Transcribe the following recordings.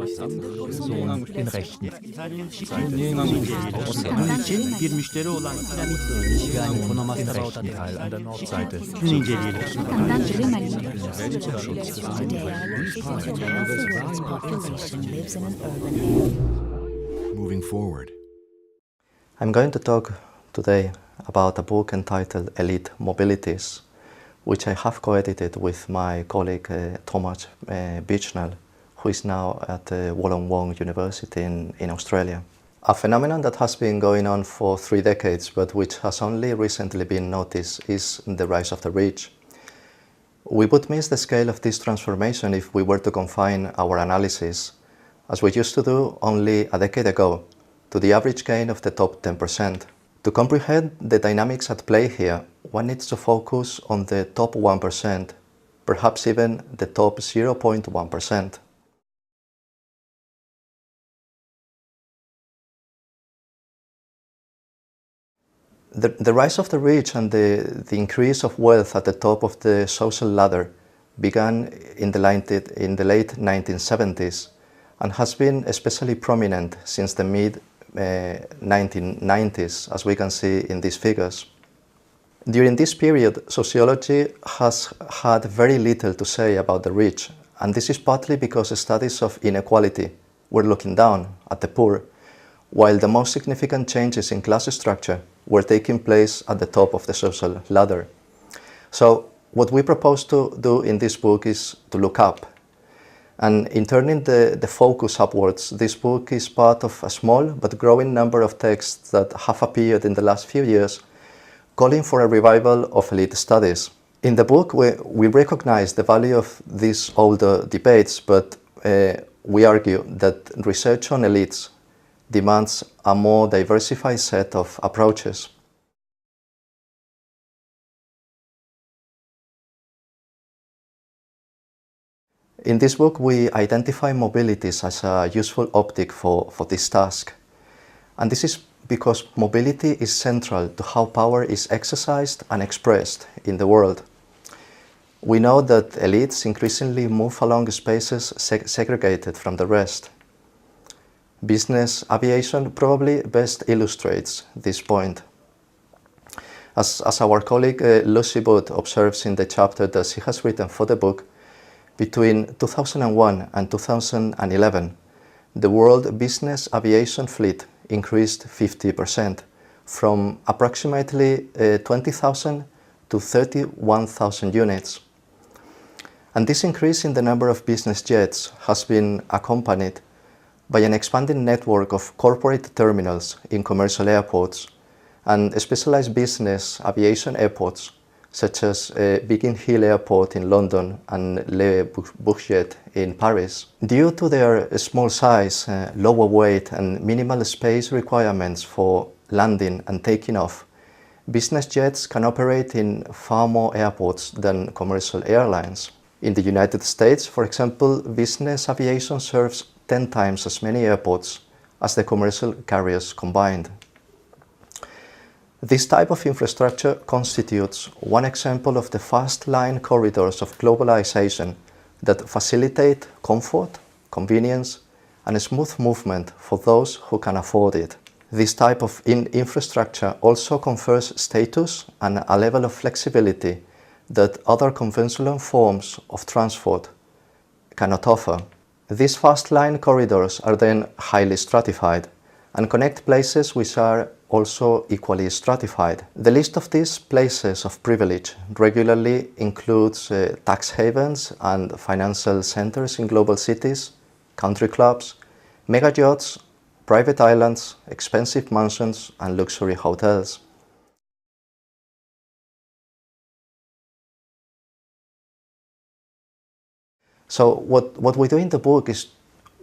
den Rechten. Bir müşteri olan Den rechten Teil an der Nordseite. Moving forward. I'm going to talk today about a book entitled Elite Mobilities, which I have co-edited with my colleague Thomas Bichnell, who is now at Wollongong University in Australia. A phenomenon that has been going on for 3 decades, but which has only recently been noticed, is the rise of the rich. We would miss the scale of this transformation if we were to confine our analysis, as we used to do only a decade ago, to the average gain of the top 10%. To comprehend the dynamics at play here, one needs to focus on the top 1%, perhaps even the top 0.1%. The rise of the rich and the increase of wealth at the top of the social ladder began in the late 1970s and has been especially prominent since the mid-1990s, as we can see in these figures. During this period, sociology has had very little to say about the rich, and this is partly because studies of inequality were looking down at the poor, while the most significant changes in class structure were taking place at the top of the social ladder. So what we propose to do in this book is to look up. And in turning the focus upwards, this book is part of a small but growing number of texts that have appeared in the last few years, calling for a revival of elite studies. In the book, we recognize the value of these older debates, but we argue that research on elites demands a more diversified set of approaches. In this book, we identify mobilities as a useful optic for this task. And this is because mobility is central to how power is exercised and expressed in the world. We know that elites increasingly move along spaces segregated from the rest. Business aviation probably best illustrates this point. As our colleague Lucy Booth observes in the chapter that she has written for the book, between 2001 and 2011, the world business aviation fleet increased 50%, from approximately 20,000 to 31,000 units. And this increase in the number of business jets has been accompanied by an expanding network of corporate terminals in commercial airports and specialized business aviation airports, such as Biggin Hill Airport in London and Le Bourget in Paris. Due to their small size, lower weight and minimal space requirements for landing and taking off, business jets can operate in far more airports than commercial airlines. In the United States, for example, business aviation serves 10 times as many airports as the commercial carriers combined. This type of infrastructure constitutes one example of the fast line corridors of globalization that facilitate comfort, convenience, and a smooth movement for those who can afford it. This type of infrastructure also confers status and a level of flexibility that other conventional forms of transport cannot offer. These fast line corridors are then highly stratified and connect places which are also equally stratified. The list of these places of privilege regularly includes tax havens and financial centers in global cities, country clubs, mega yachts, private islands, expensive mansions, and luxury hotels. So what we do in the book is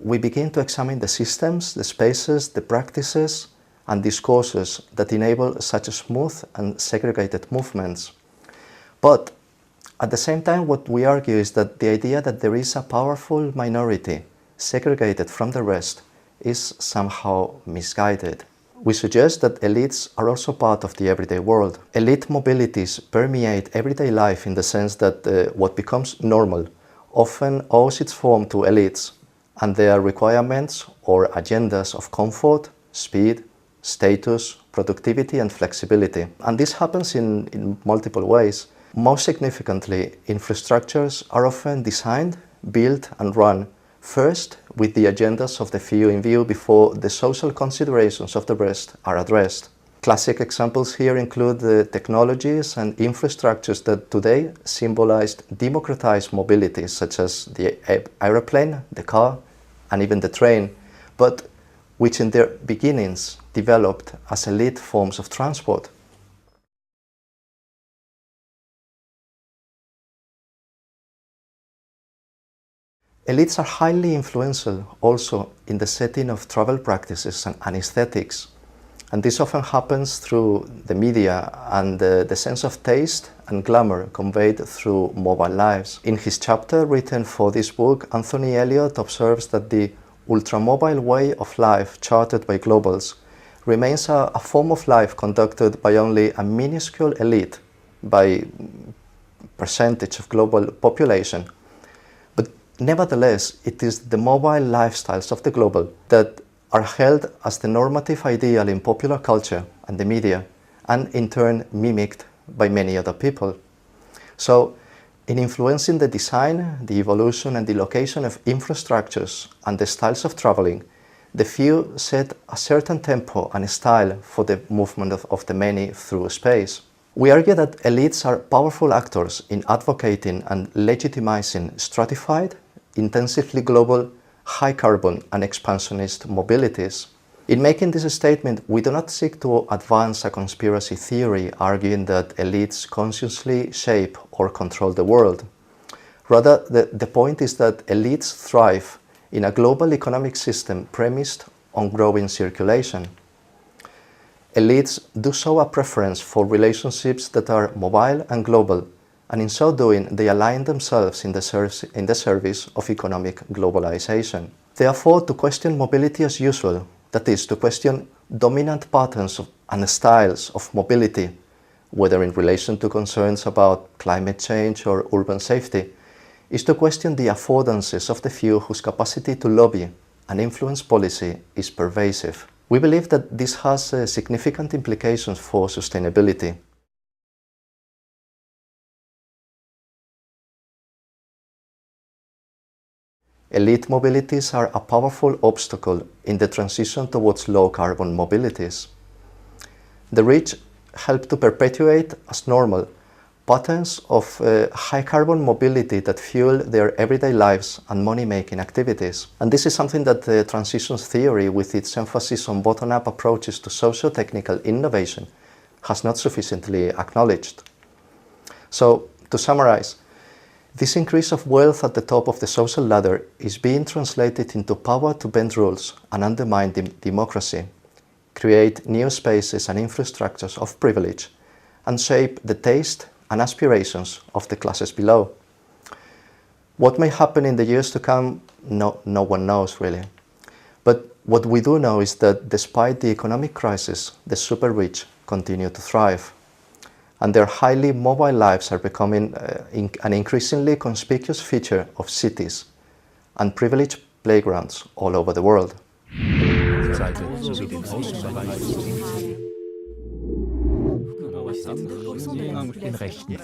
we begin to examine the systems, the spaces, the practices, and discourses that enable such smooth and segregated movements. But at the same time, what we argue is that the idea that there is a powerful minority segregated from the rest is somehow misguided. We suggest that elites are also part of the everyday world. Elite mobilities permeate everyday life in the sense that what becomes normal often owes its form to elites and their requirements or agendas of comfort, speed, status, productivity, and flexibility. And this happens in multiple ways. Most significantly, infrastructures are often designed, built, and run first with the agendas of the few in view before the social considerations of the rest are addressed. Classic examples here include the technologies and infrastructures that today symbolized democratized mobility, such as the aeroplane, the car, and even the train, but which in their beginnings developed as elite forms of transport. Elites are highly influential also in the setting of travel practices and aesthetics. And this often happens through the media and the sense of taste and glamour conveyed through mobile lives. In his chapter written for this book, Anthony Elliot observes that the ultramobile way of life charted by globals remains a form of life conducted by only a minuscule elite by percentage of global population. But nevertheless, it is the mobile lifestyles of the global that are held as the normative ideal in popular culture and the media, and in turn mimicked by many other people. So, in influencing the design, the evolution, and the location of infrastructures and the styles of traveling, the few set a certain tempo and style for the movement of the many through space. We argue that elites are powerful actors in advocating and legitimizing stratified, intensively global, high-carbon and expansionist mobilities. In making this statement, we do not seek to advance a conspiracy theory arguing that elites consciously shape or control the world. Rather, the point is that elites thrive in a global economic system premised on growing circulation. Elites do show a preference for relationships that are mobile and global, and in so doing, they align themselves in the service of economic globalization. Therefore, to question mobility as usual, that is, to question dominant patterns and styles of mobility, whether in relation to concerns about climate change or urban safety, is to question the affordances of the few whose capacity to lobby and influence policy is pervasive. We believe that this has significant implications for sustainability. Elite mobilities are a powerful obstacle in the transition towards low-carbon mobilities. The rich help to perpetuate as normal patterns of high-carbon mobility that fuel their everyday lives and money-making activities. And this is something that the transitions theory, with its emphasis on bottom-up approaches to socio-technical innovation, has not sufficiently acknowledged. So, to summarize, this increase of wealth at the top of the social ladder is being translated into power to bend rules and undermine democracy, create new spaces and infrastructures of privilege, and shape the taste and aspirations of the classes below. What may happen in the years to come, no one knows really. But what we do know is that despite the economic crisis, the super rich continue to thrive. And their highly mobile lives are becoming an increasingly conspicuous feature of cities and privileged playgrounds all over the world. Seite sowie den Außenbereich den Rechten.